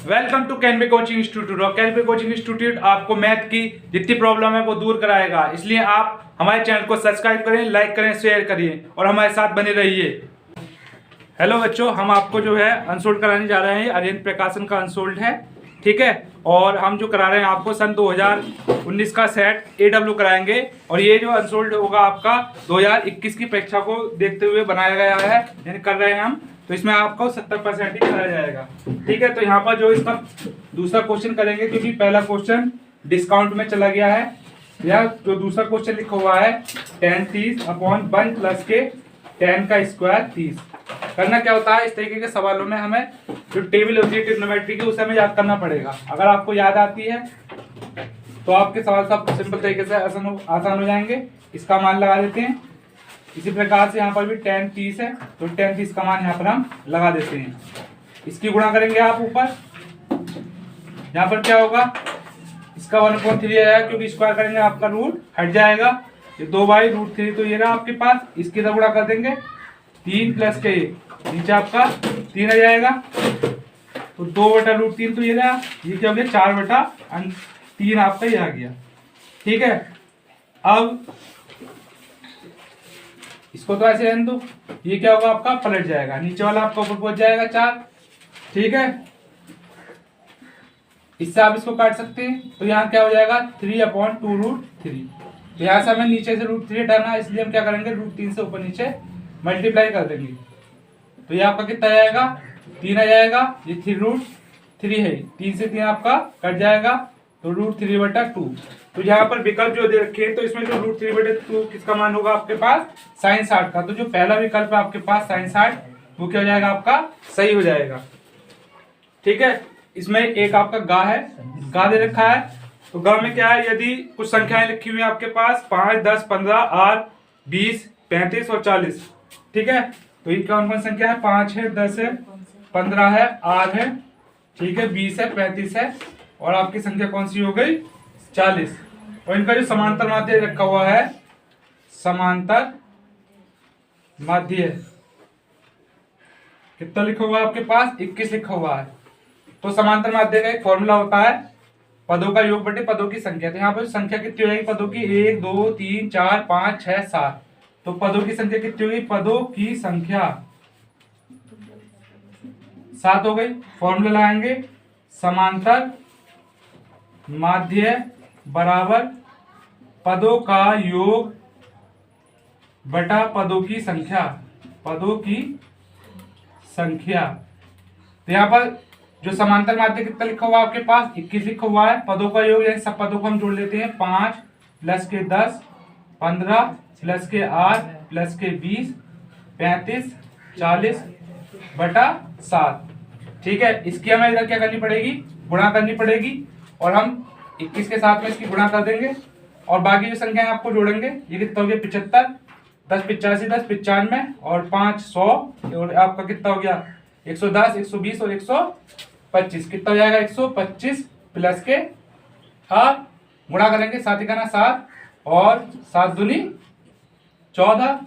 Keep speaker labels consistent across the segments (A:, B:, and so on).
A: Welcome to Canway coaching institute. और Canway coaching institute आपको math की जितनी प्रॉब्लम है वो दूर कराएगा, इसलिए आप हमारे चैनल को सब्सक्राइब करें, लाइक करें, शेयर करिए और हमारे साथ बने रहिए। हेलो बच्चों, हम आपको जो है अनसोल्ड कराने जा रहे हैं। अरिहंत प्रकाशन का अनसोल्ड है, ठीक है। और हम जो करा रहे हैं आपको सन 2019 का सेट AW कराएंगे। और ये जो अनसोल्ड होगा आपका 2021 की परीक्षा को देखते हुए बनाया गया है, यानी कर रहे हैं हम। तो इसमें आपको 70% ही कराया जाएगा, ठीक है। तो यहाँ पर जो इसका दूसरा क्वेश्चन करेंगे, क्योंकि पहला क्वेश्चन डिस्काउंट में चला गया है। या जो दूसरा क्वेश्चन लिखा हुआ है 10 30/1 प्लस के 10 का स्क्वायर 30। करना क्या होता है, इस तरीके के सवालों में हमें जो टेबल होती है ट्रिग्नोमेट्री की, उसे हमें याद करना पड़ेगा। अगर आपको याद आती है तो आपके सवाल सब सिंपल तरीके से आसान हो जाएंगे। इसका मान लगा देते हैं। इसी प्रकार से यहाँ पर भी 10 30 है, तो 10 30 का मान यहाँ पर हम लगा देते हैं। इसकी गुणा करेंगे आप ऊपर, यहाँ पर क्या होगा, इसका 1/3 आएगा, क्योंकि स्क्वायर करेंगे आपका रूट हट जाएगा। ये 2/√3 तो ये रहा आपके पास। इसकी तरह गुणा कर देंगे 3 प्लस के नीचे आपका 3 आ जाएगा, तो 2/√3 तो ये रहा। ये क्या हो गया 4/3 आपका ये आ गया, ठीक है। अब इसको तो ऐसे रहने दो। ये क्या होगा आपका पलट जाएगा, नीचे वाला आपका ऊपर पहुंच जाएगा 4, ठीक है। इससे आप इसको काट सकते हैं, तो यहाँ क्या हो जाएगा 3/2√3। तो यहाँ से हमें नीचे से √3 हटाना है, इसलिए हम क्या करेंगे √3 से ऊपर नीचे मल्टीप्लाई कर देंगे। तो ये आपका कितना आएगा 3 आ जाएगा। ये 3√3 है, 3 से 3 आपका कट जाएगा, तो √3/2। तो यहाँ पर विकल्प जो दे रखे हैं, तो इसमें जो √3/2 किसका मान होगा आपके पास sin 60 का। तो जो पहला विकल्प है आपके पास sin 60, वो क्या हो जाएगा आपका सही हो जाएगा, ठीक है। इसमें एक आपका गा है, गा दे रखा है। तो गा में क्या है, यदि कुछ संख्याएं लिखी हुई है आपके पास 5 10 15 8 20 35 और 40, ठीक है। तो ये कौन कौन संख्या है, 5 है, 10 है, 15 है, 8 है, ठीक है, 20 है, 35 है, और आपकी संख्या कौन सी हो गई 40। और इनका जो समांतर माध्य रखा हुआ है, समांतर माध्य कितना लिखा हुआ है आपके पास 21 लिखा हुआ है। तो समांतर माध्य का एक फॉर्मूला होता है पदों का योग बटे पदों की संख्या। तो यहाँ पर संख्या कितनी हो जाएगी पदों की 1 2 3 4 5 6 7। तो पदों की संख्या कितनी होगी, पदों की संख्या 7 हो गई। फॉर्मूला लगाएंगे समांतर माध्य बराबर पदों का योग बटा पदों की संख्या, पदों की संख्या। तो यहाँ पर जो समांतर माध्य कितना लिखा हुआ है आपके पास 21 लिखा हुआ है। पदों का योग यानी सब पदों को हम जोड़ लेते हैं, 5 प्लस के 10 15 प्लस के 8 प्लस के 20 35 40 बटा 7, ठीक है। इसकी हमें इधर क्या करनी पड़ेगी, गुणा करनी पड़ेगी। और हम 21 के साथ में इसकी गुणा कर देंगे, और बाकी जो संख्याएं आपको जोड़ेंगे। ये कितना हो गया 75, 10 85 10 95 और 5 100, और आपका कितना हो गया 110 120 और 125। कितना हो जाएगा 125 प्लस के 8 गुणा करेंगे 7 का 7 और 7 दूनी 14।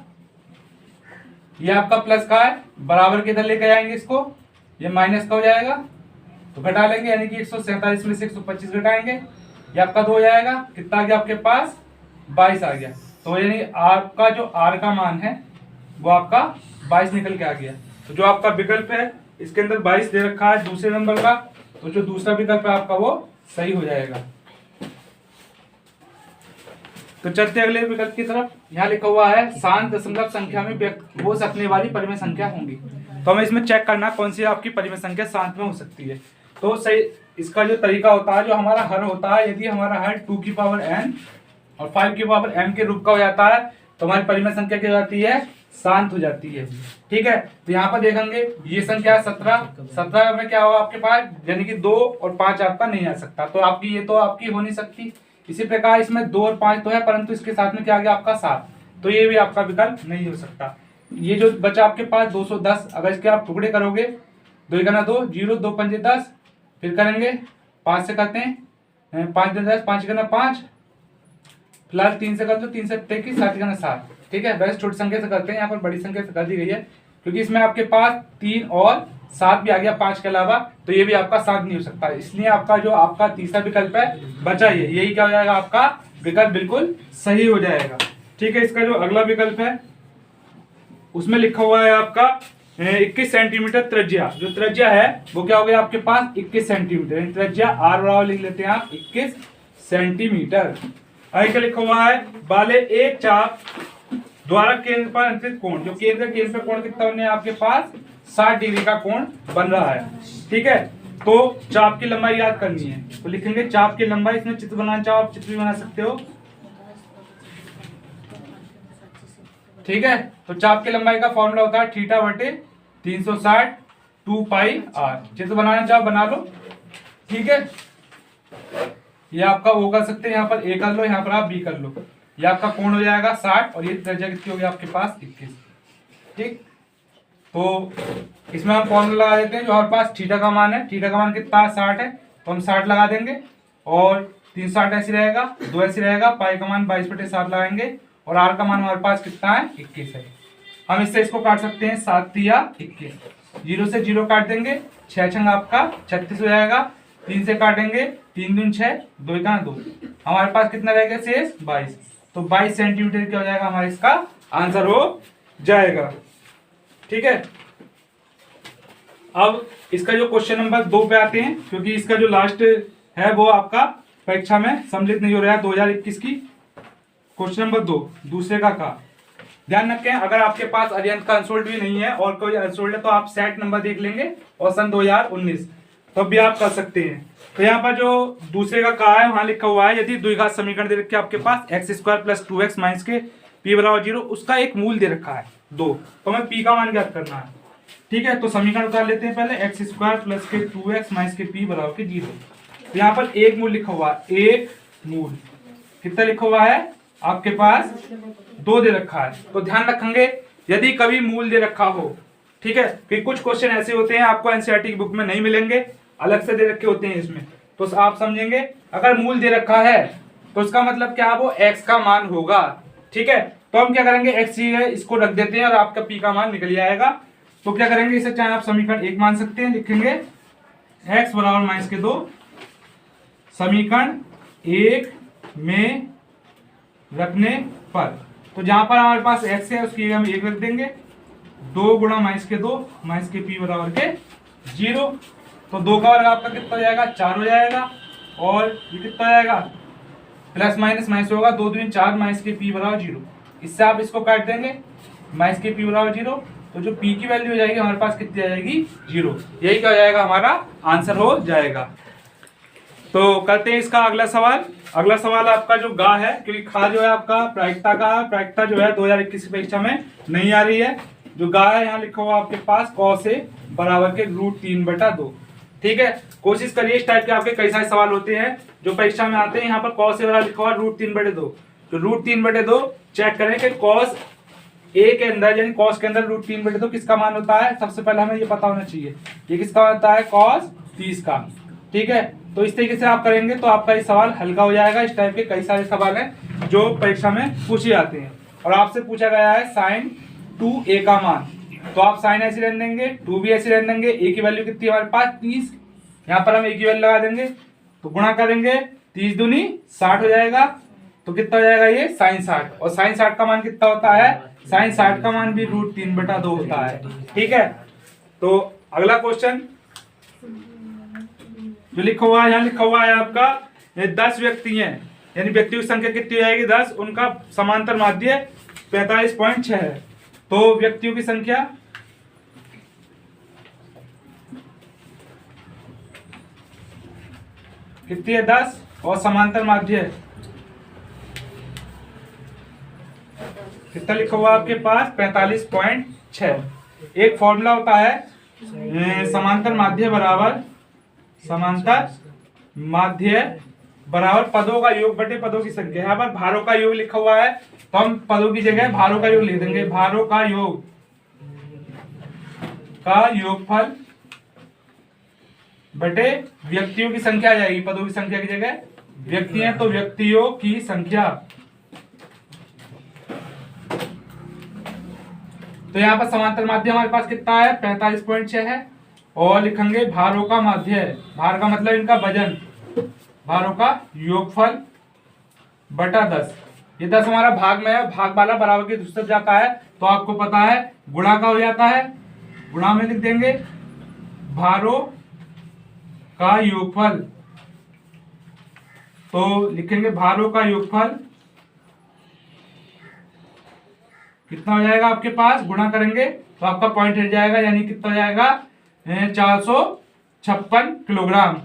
A: ये आपका प्लस का है, बराबर के इधर लेके जाएंगे इसको, ये माइनस का हो जाएगा, तो घटा लेंगे, यानी कि 147 में से 125 घटाएंगे, ये आपका 2 हो जाएगा। कितना आ गया आपके पास 22 आ गया। तो यानी आपका जो आर का मान है वो आपका 22 निकल के आ गया। तो जो आपका विकल्प है इसके अंदर 22 दे रखा है दूसरे नंबर का, तो जो दूसरा विकल्प है आपका वो सही हो जाएगा। तो चलते अगले विकल्प की तरफ। यहाँ लिखा हुआ है शांत दशमलव संख्या में व्यक्त हो सकने वाली परिमेय संख्या होंगी। तो हमें इसमें चेक करना कौन सी आपकी परिमेय संख्या शांत में हो सकती है। तो सही इसका जो तरीका होता है, जो हमारा हर होता है, यदि हमारा हर 2 की पावर n और 5 की पावर m के रूप का हो जाता है, तो हमारी परिमेय संख्या क्या हो जाती है, शांत हो जाती है, ठीक है। तो यहाँ पर देखेंगे ये संख्या 17 में क्या होगा आपके पास, यानी कि 2 और 5 आपका नहीं आ सकता, तो आपकी ये तो आपकी हो नहीं सकती। इसी प्रकार इसमें 2 और 5 तो है, परंतु इसके साथ में क्या आ गया आपका 7, तो ये भी आपका विकल्प नहीं हो सकता। ये जो बचा आपके पास 210, अगर इसके आप टुकड़े करोगे 2 का 2 0 2 5 10, फिर करेंगे 5 से करते हैं 5 10 5 का 5, फिलहाल 3 से कर दो, 3 से 23 7 का 7, ठीक है। वैसे छोटी संख्या से करते हैं, यहाँ पर बड़ी संख्या से कर दी गई है, क्योंकि इसमें आपके पास 3 और 7 भी आ गया 5 के अलावा, तो ये भी आपका 7 नहीं हो सकता। इसलिए आपका जो आपका तीसरा विकल्प है बचा ये, यही क्या हो जाएगा आपका विकल्प बिल्कुल सही हो जाएगा। ठीक है, इसका जो अगला विकल्प है उसमें लिखा हुआ है आपका 21 सेंटीमीटर त्रिज्या। जो त्रिज्या है वो क्या हो गया आपके पास 21 सेंटीमीटर, त्रिज्या आर बराबर लिख लेते हैं आप 21 सेंटीमीटर। आगे क्या लिखा हुआ है, वाले एक चाप द्वारा केंद्र पर अंतरित कोण, जो केंद्र पर कोण कितना बनने आपके पास 60 डिग्री का कोण बन रहा है। ठीक है, तो चाप की लंबाई याद करनी है, तो लिखेंगे चाप की लंबाई। इसमें चित्र बनाना चाहो आप चित्र भी बना सकते हो। ठीक है, तो चाप की लंबाई का फॉर्मूला होता है थीटा बटे 360 2 पाई आर। चित्र बनाना चाहो बना लो। ठीक है, ये आपका वो कर सकते हैं, यहाँ पर ए कर लो, यहाँ पर आप बी कर लो। ये आपका कोण हो जाएगा 60 और ये त्रिज्या कितनी होगी आपके पास 21। ठीक, तो इसमें हम फॉर्मूला लगा देते हैं। जो हमारे पास थीटा का मान है, थीटा का मान कितना 60 है, तो हम 60 लगा देंगे और 360 ऐसे रहेगा, 2 ऐसे रहेगा, पाई का मान 22/7 लगाएंगे और आर का मान हमारे पास कितना है 21 है। हम इससे इसको काट सकते हैं 7 या 21, 0 से 0 काट देंगे, 6 छंग आपका 36 हो जाएगा, 3 से काटेंगे 3 दूनी 6, 2 का 2, हमारे पास कितना रहेगा शेष 22। तो 22 सेंटीमीटर क्या हो जाएगा हमारा इसका आंसर हो जाएगा। ठीक है, अब इसका जो क्वेश्चन नंबर 2 पे आते हैं, क्योंकि इसका जो लास्ट है वो आपका परीक्षा में सम्मिलित नहीं हो रहा है 2021 की। क्वेश्चन नंबर 2 दूसरे का ध्यान रखें, अगर आपके पास अरिहंत का अनसोल्ड भी नहीं है और कोई अनसोल्ड है तो आप सेट नंबर देख लेंगे और सन 2019 तो भी आप कर सकते हैं। तो यहाँ पर जो दूसरे का कहा है वहां लिखा हुआ है, यदि द्विघात समीकरण दे रखे आपके पास x² + 2x - के p = 0, उसका एक मूल दे रखा है 2, तो हमें p का मान ज्ञात करना है। ठीक है, तो समीकरण उतार लेते हैं पहले, x² + 2x - के p = 0। तो यहाँ पर एक मूल लिखा हुआ है, एक मूल कितना लिखा हुआ है आपके पास 2 दे रखा है। तो ध्यान रखेंगे यदि कभी मूल दे रखा हो, ठीक है, कि कुछ क्वेश्चन ऐसे होते हैं आपको एनसीईआरटी की बुक में नहीं मिलेंगे, अलग से दे रखे होते हैं इसमें, तो आप समझेंगे अगर मूल दे रखा है तो उसका मतलब क्या, वो x का मान होगा। ठीक है, तो हम क्या करेंगे, x ही है इसको रख देते हैं और आपका p का मान निकल आएगा। तो क्या करेंगे, इसे चाहे आप समीकरण 1 मान सकते हैं, लिखेंगे x = -2 समीकरण 1 में रखने पर, तो जहां पर हमारे पास x है उसकी हम 1 रख देंगे, 2 × -2 - के p = 0। तो 2 का वर्ग आपका कितना हो जाएगा 4 हो जाएगा और ये कितना हो जाएगा प्लस माइनस माइनस होगा, 2 दूनी 4 - के p = 0। इससे आप इसको काट देंगे - के p = 0, तो जो p की वैल्यू हो जाएगी हमारे पास कितनी आ जाएगी 0। यही क्या हो जाएगा हमारा आंसर हो जाएगा। तो करते हैं इसका अगला सवाल। अगला सवाल आपका जो गा है, क्योंकि खा जो है आपका प्रायिकता का, प्रायिकता जो है 2021 की परीक्षा में नहीं आ रही है। जो गा है यहाँ लिखा हुआ आपके पास cos A = √3/2। ठीक है, कोशिश करिए, इस टाइप के आपके कई सारे सवाल होते हैं जो परीक्षा में आते हैं। यहाँ पर cos A लिखा हुआ √3/2, तो √3/2 चेक करें कि cos A के अंदर यानी cos के अंदर √3/2 किसका मान होता है। सबसे पहले हमें ये पता होना चाहिए ये किसका होता है, cos 30 का। ठीक है, तो इस तरीके से आप करेंगे तो आपका ये सवाल हल्का हो जाएगा। इस टाइप के कई सारे सवाल हैं जो परीक्षा में पूछे जाते हैं। और आपसे पूछा गया है sin 2a का मान, तो आप साइन ऐसे रहने देंगे, 2 भी ऐसे रहने देंगे। a की वैल्यू कितनी है हमारे पास 30, यहाँ पर हम a की वैल्यू लगा देंगे, तो गुणा करेंगे 30 दूनी 60 हो जाएगा, तो कितना हो जाएगा ये sin 60। और sin 60 का मान कितना होता है, sin 60 का मान भी √3/2 होता है। ठीक है, तो अगला क्वेश्चन जो लिखा हुआ है, यहाँ लिखा हुआ है आपका 10 व्यक्ति हैं, यानी व्यक्तियों की संख्या कितनी हो जाएगी 10, उनका समांतर माध्य 45.6 है। तो व्यक्तियों की संख्या कितनी है 10 और समांतर माध्य कितना लिखा हुआ आपके पास 45.6। एक फॉर्मूला होता है समांतर माध्य बराबर पदों का योग बटे पदों की संख्या। यहाँ पर भारों का योग लिखा हुआ है, तो हम पदों की जगह भारों का योग लिख देंगे। भारों का योगफल बटे व्यक्तियों की संख्या आ जाएगी। पदों की संख्या की जगह व्यक्ति हैं तो व्यक्तियों की संख्या। तो यहाँ पर समांतर माध्य हमारे पास कितना है 45.6 है, और लिखेंगे भारों का माध्य, भार का मतलब इनका वजन, भारों का योगफल बटा 10। ये 10 हमारा भाग में है, भाग वाला बराबर की दूसरी तरफ जाता है तो आपको पता है गुणा का हो जाता है, गुणा में लिख देंगे भारों का योगफल, तो लिखेंगे भारों का योगफल कितना हो जाएगा आपके पास, गुणा करेंगे तो आपका पॉइंट हट जाएगा, यानी कितना हो जाएगा 456 किलोग्राम।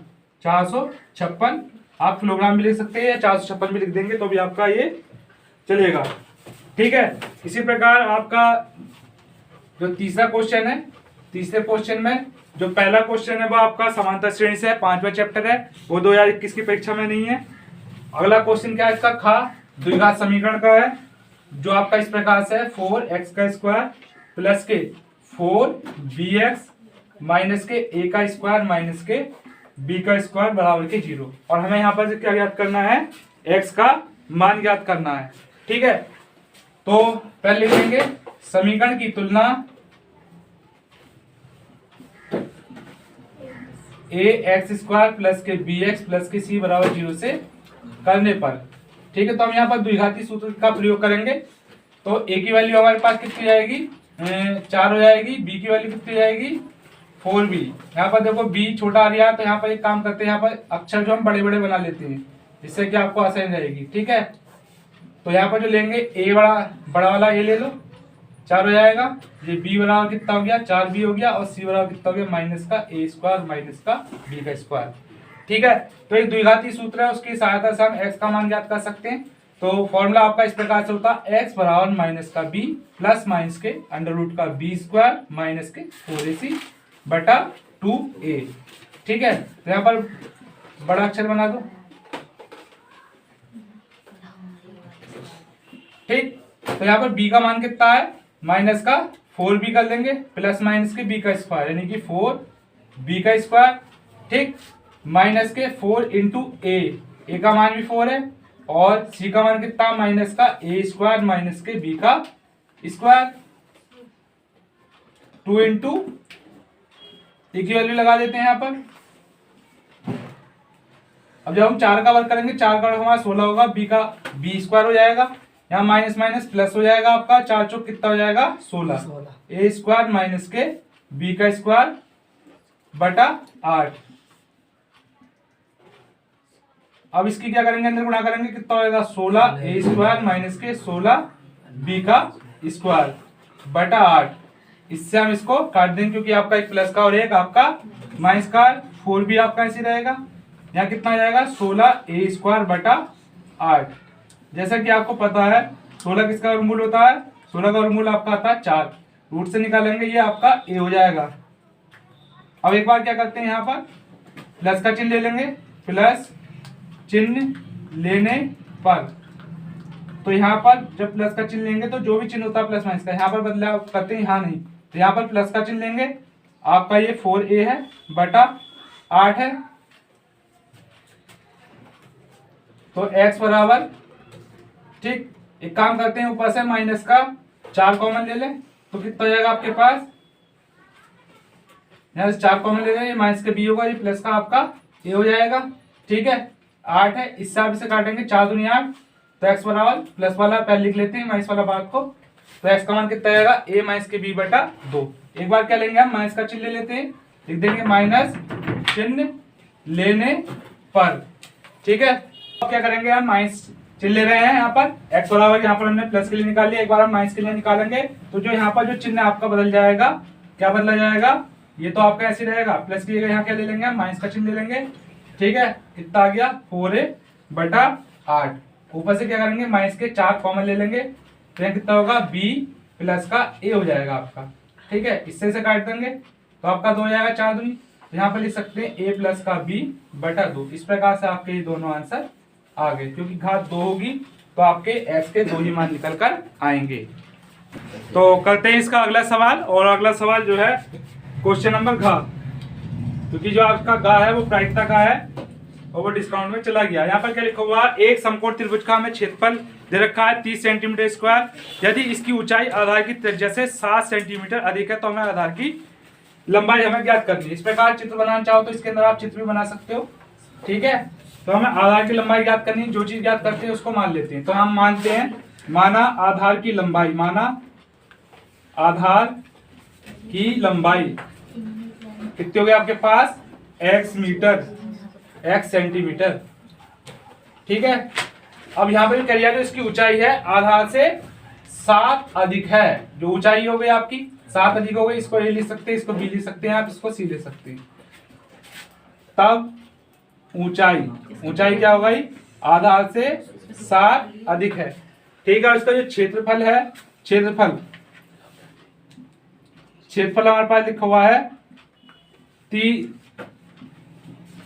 A: 456 आप किलोग्राम भी लिख सकते हैं या 456 भी लिख देंगे तो भी आपका ये चलेगा। ठीक है, इसी प्रकार आपका जो तीसरा क्वेश्चन है, तीसरे क्वेश्चन में जो पहला क्वेश्चन है वो आपका समांतर श्रेणी से है, 5वां चैप्टर है, वो 2021 की परीक्षा में नहीं है। अगला क्वेश्चन क्या है इसका, खा द्विघात समीकरण का है, जो आपका इस प्रकार से है 4x का स्क्वायर प्लस के 4bx माइनस के a का स्क्वायर माइनस के b का स्क्वायर बराबर के 0। और हमें यहाँ पर क्या ज्ञात करना है, x का मान ज्ञात करना है। ठीक है, तो पहले लिखेंगे समीकरण की तुलना ax स्क्वायर प्लस के bx प्लस के c बराबर 0 से करने पर। ठीक है, तो हम यहाँ पर द्विघाती सूत्र का प्रयोग करेंगे, तो a की वैल्यू हमारे पास कितनी जाएगी 4 हो जाएगी, b की वैल्यू कितनी जाएगी 4b। यहाँ पर देखो b छोटा आ रहा है तो यहाँ पर एक काम करते हैं, यहाँ पर अक्षर जो हम बड़े बड़े बना लेते हैं जिससे कि आपको आसानी रहेगी। ठीक है, तो यहाँ पर जो लेंगे a बड़ा वाला a ले लो, 4 हो जाएगा, ये b बराबर कितना हो गया 4b हो गया, और c बराबर कितना हो गया माइनस का a स्क्वायर माइनस का b का स्क्वायर। ठीक है, तो एक द्विघाती सूत्र है, उसकी सहायता से हम x का मान ज्ञात कर सकते हैं। तो फॉर्मूला आपका इस प्रकार से होता है x बराबर माइनस का b प्लस माइनस के अंडर रूट का b स्क्वायर माइनस के 4ac बटा 2a। ठीक है, तो यहाँ पर बड़ा अक्षर बना दो। ठीक, तो यहाँ पर b का मान कितना है माइनस का 4b कर लेंगे प्लस माइनस के b का स्क्वायर यानी कि 4b का स्क्वायर। ठीक, माइनस के 4 इंटू a का मान भी 4 है, और c का मान कितना माइनस का a स्क्वायर माइनस के b का स्क्वायर, 2 इंटू a की वैल्यू लगा देते हैं यहाँ पर। अब जब हम 4 का वर्ग करेंगे, 4 का वर्ग हमारा 16 होगा, b का b स्क्वायर हो जाएगा, यहाँ माइनस माइनस प्लस हो जाएगा, आपका 4 चौक कितना हो जाएगा 16, a स्क्वायर माइनस के b का स्क्वायर बटा 8। अब इसकी क्या करेंगे, अंदर गुणा करेंगे, कितना होगा 16 a स्क्वायर माइनस के 16 b का स्क्वायर बटा 8। इससे हम इसको काट देंगे क्योंकि आपका एक प्लस का और एक आपका माइनस का, 4b आपका ऐसे रहेगा, यहाँ कितना आ जाएगा 16 a स्क्वायर बटा 8। जैसा कि आपको पता है 16 किसका वर्गमूल होता है, 16 का वर्गमूल आपका आता है 4, रूट से निकालेंगे ये आपका a हो जाएगा। अब एक बार क्या करते हैं, यहाँ पर प्लस का चिन्ह ले लेंगे, प्लस चिन्ह लेने पर, तो यहाँ पर जब प्लस का चिन्ह लेंगे तो जो भी चिन्ह होता है प्लस माइनस का यहाँ पर बदलाव करते हैं, यहाँ नहीं, तो यहाँ पर प्लस का चिन्ह लेंगे, आपका ये 4a है बटा 8 है, तो x बराबर, ठीक, एक काम करते हैं ऊपर से माइनस का 4 कॉमन ले लें तो कितना हो जाएगा आपके पास, यहाँ से 4 कॉमन ले लें, ये माइनस का b होगा, ये प्लस का आपका a हो जाएगा। ठीक है, 8 है, इस हिसाब से काटेंगे, 4 दूनी 8, तो x बराबर प्लस वाला पहले लिख लेते हैं माइनस वाला बात को, तो x का मान कितना आएगा a माइनस के b बटा 2। एक बार क्या लेंगे हम माइनस का चिन्ह ले लेते हैं, लिख देंगे माइनस चिन्ह लेने पर। ठीक है, अब क्या करेंगे हम माइनस चिन्ह ले रहे हैं, यहाँ पर x बराबर यहाँ पर हमने प्लस के लिए निकाल लिया, एक बार हम माइनस के लिए निकालेंगे तो जो यहाँ पर जो चिन्ह आपका बदल जाएगा, क्या बदला जाएगा, ये तो आपका ऐसे रहेगा, प्लस की जगह यहाँ क्या ले लेंगे हम माइनस का चिन्ह ले लेंगे। ठीक है, कितना आ गया 4a बटा 8, ऊपर से क्या करेंगे माइनस के 4 कॉमन ले लेंगे, तो यहाँ कितना होगा b प्लस का a हो जाएगा आपका। ठीक है, इससे से काट देंगे तो आपका 2 हो जाएगा, 4 दूनी, तो यहाँ पर लिख सकते हैं a प्लस का b बटा 2। इस प्रकार से आपके ये दोनों आंसर आ गए, क्योंकि घात 2 होगी तो आपके x के 2 ही मान निकल कर आएंगे। तो करते हैं इसका अगला सवाल, और अगला सवाल जो है क्वेश्चन नंबर घ, क्योंकि जो आपका गा है वो प्रायिकता का है और वो डिस्काउंट में चला गया। यहाँ पर क्या लिखा हुआ, एक समकोण त्रिभुज का हमें क्षेत्रफल दे रखा है 30 सेंटीमीटर स्क्वायर, यदि इसकी ऊंचाई आधार की त्रिज्या से 7 सेंटीमीटर अधिक है तो हमें आधार की लंबाई हमें ज्ञात करनी है। इस प्रकार चित्र बनाना चाहो तो इसके अंदर आप चित्र भी बना सकते हो, ठीक है। तो हमें आधार की लंबाई ज्ञात करनी है, जो चीज ज्ञात करते हैं उसको मान लेते हैं। तो हम मानते हैं, माना आधार की लंबाई, माना आधार की लंबाई कितनी हो गई आपके पास, x मीटर, x सेंटीमीटर, ठीक है। अब यहाँ पर कह दिया जो इसकी ऊंचाई है आधार से 7 अधिक है, जो ऊंचाई हो गई आपकी 7 अधिक हो गई, इसको ए लिख सकते हैं, इसको बी लिख सकते हैं, आप इसको सी लिख सकते हैं। तब ऊंचाई, ऊंचाई क्या हो गई, आधार से 7 अधिक है, ठीक है। इसका जो क्षेत्रफल है, क्षेत्रफल हमारे पास लिखा हुआ है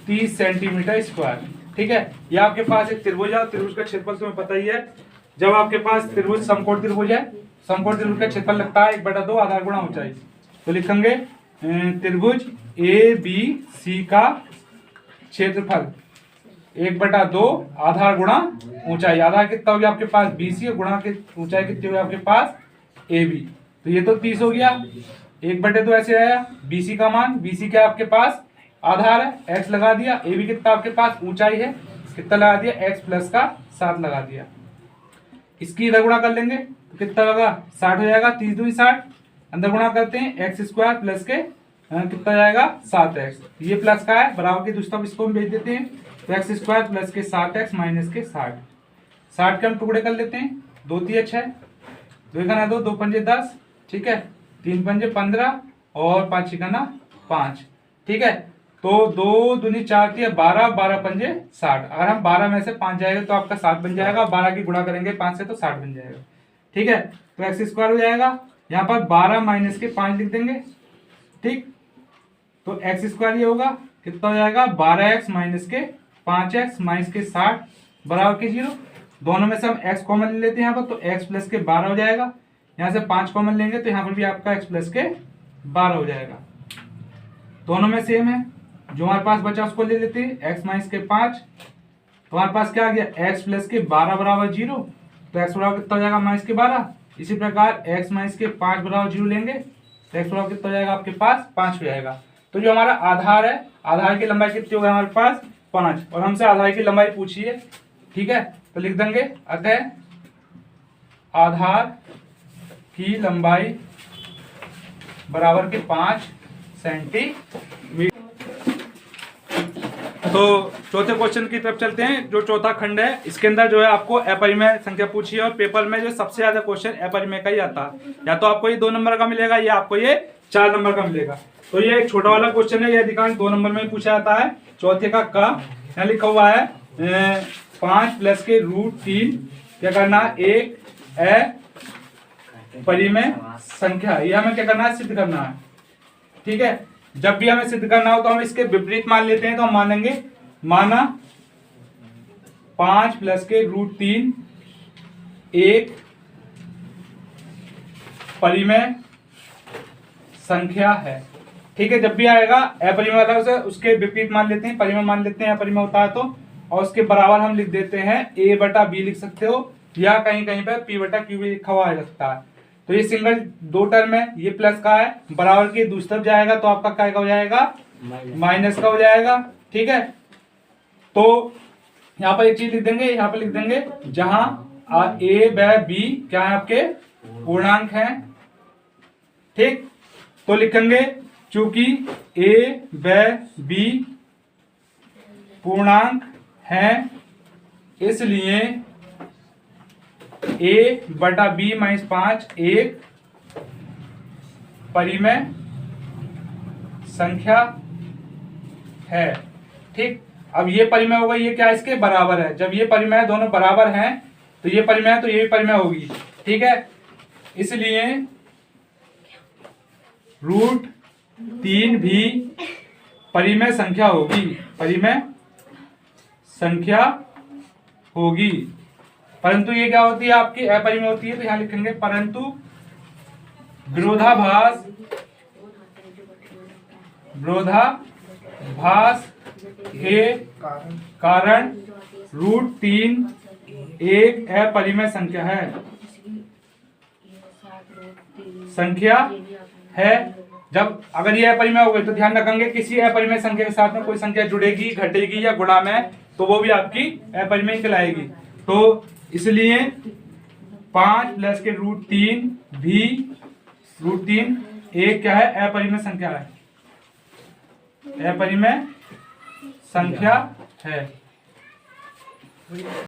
A: 30 सेंटीमीटर स्क्वायर, ठीक है। ये आपके पास एक त्रिभुज है, त्रिभुज का क्षेत्रफल तुम्हें पता ही है। जब आपके पास त्रिभुज समकोण त्रिभुज है, समकोण त्रिभुज का क्षेत्रफल लगता है 1/2 आधार गुणा ऊंचाई। तो लिखेंगे त्रिभुज ए बी सी का क्षेत्रफल 1/2 आधार गुणा ऊंचाई। आधार कितना हो गया आपके पास BC और गुणा की ऊंचाई कितनी हो गई आपके पास AB। तो ये तो 30 हो गया, 1/2 ऐसे आया। BC का मान, BC क्या आपके पास आधार है, x लगा दिया। AB कितना आपके पास ऊंचाई है, कितना लगा दिया, x प्लस का 7 लगा दिया। इसकी इधर गुणा कर लेंगे तो कितना लगा, 60 हो जाएगा, 30 दूनी 60, अंदर गुणा करते हैं x स्क्वायर प्लस के कितना जाएगा 7x, ये प्लस का है, बराबर की दूसरी तरफ इसको हम भेज देते हैं। तो x स्क्वायर प्लस के 7x माइनस के 60 के हम टुकड़े कर लेते हैं, 2 3 6, 2 का ना 2, 2 पंजे 10, ठीक है, 3 पंजे 15 और 5 का ना 5, ठीक है। तो 2 दूनी 4 3 12, 12 पंजे 60। अगर हम 12 में से 5 जाएगा तो आपका 7 बन जाएगा, 12 की गुणा करेंगे 5 से तो 60 बन जाएगा, ठीक है। तो x स्क्वायर हो जाएगा, यहाँ पर 12 माइनस के 5 लिख देंगे, ठीक। तो x स्क्वायर ये होगा, कितना हो जाएगा 12x माइनस के 5x माइनस के 60 बराबर के 0। दोनों में से हम x कॉमन ले लेते हैं यहाँ पर, तो x प्लस के 12 हो जाएगा। यहाँ से 5 कॉमन लेंगे तो यहाँ पर भी आपका x प्लस के 12 हो जाएगा। दोनों में सेम है, जो हमारे पास बचा उसको ले लेते हैं, x माइनस के 5। तो हमारे पास क्या आ गया, x प्लस के 12 बराबर 0, तो x बराबर कितना हो जाएगा माइनस के 12। इसी प्रकार x माइनस के 5 बराबर 0 लेंगे तो x बराबर कितना हो जाएगा आपके पास 5 हो जाएगा। तो जो हमारा आधार है, आधार की लंबाई कितनी होगी हमारे पास 5, और हमसे आधार की लंबाई पूछी है, ठीक है। तो लिख देंगे अतः आधार की लंबाई बराबर के 5 सेंटीमीटर। तो चौथे क्वेश्चन की तरफ चलते हैं। जो चौथा खंड है इसके अंदर जो है आपको अपरिमेय संख्या पूछी है, और पेपर में जो सबसे ज्यादा क्वेश्चन अपरिमेय का ही आता है। या तो आपको ये 2 नंबर का मिलेगा या आपको ये 4 नंबर का मिलेगा। तो ये एक छोटा वाला क्वेश्चन है, ये अधिकांश 2 नंबर में पूछा जाता है। चौथे का यहाँ लिखा हुआ है 5 प्लस के √3 क्या करना, एक अपरिमेय संख्या, ये हमें क्या करना है, सिद्ध करना है, ठीक है। जब भी हमें सिद्ध करना हो तो हम इसके विपरीत मान लेते हैं। तो हम मानेंगे, माना 5 प्लस के √3 एक परिमेय संख्या है, ठीक है। जब भी आएगा अपरिमेय होता है उसे उसके विपरीत मान लेते हैं, परिमेय मान लेते हैं, अपरिमेय होता है तो, और उसके बराबर हम लिख देते हैं a/b लिख सकते हो, या कहीं कहीं पर p/q भी लिखा हुआ आ सकता है। तो ये सिंगल 2 टर्म है, ये प्लस का है, बराबर की दूसरी तरफ जाएगा तो आपका क्या हो जाएगा, माइनस का हो जाएगा, ठीक है। तो यहाँ पर एक चीज लिख देंगे, यहाँ पर लिख देंगे जहां a व b क्या है आपके पूर्णांक हैं, ठीक। तो लिखेंगे चूंकि a व b पूर्णांक हैं, इसलिए a/b माइनस 5 एक परिमेय संख्या है, ठीक। अब ये परिमेय होगा, ये क्या इसके बराबर है। जब ये परिमेय दोनों बराबर हैं तो ये परिमेय है तो ये भी परिमेय होगी, ठीक है। इसलिए √3 भी परिमेय संख्या होगी, परिमेय संख्या होगी। परंतु ये क्या होती है आपकी अपरिमेय होती है। तो यहां लिखेंगे परंतु विरोधाभास के कारण √3 एक अपरिमेय संख्या है, जब अगर ये अपरिमेय हो गई तो ध्यान रखेंगे किसी अपरिमेय संख्या के साथ में कोई संख्या जुड़ेगी, घटेगी या गुणा में, तो वो भी आपकी अपरिमेय कहलाएगी। तो इसलिए 5 प्लस के √3 भी √3 एक क्या है, अपरिमेय संख्या है, अपरिमेय संख्या है।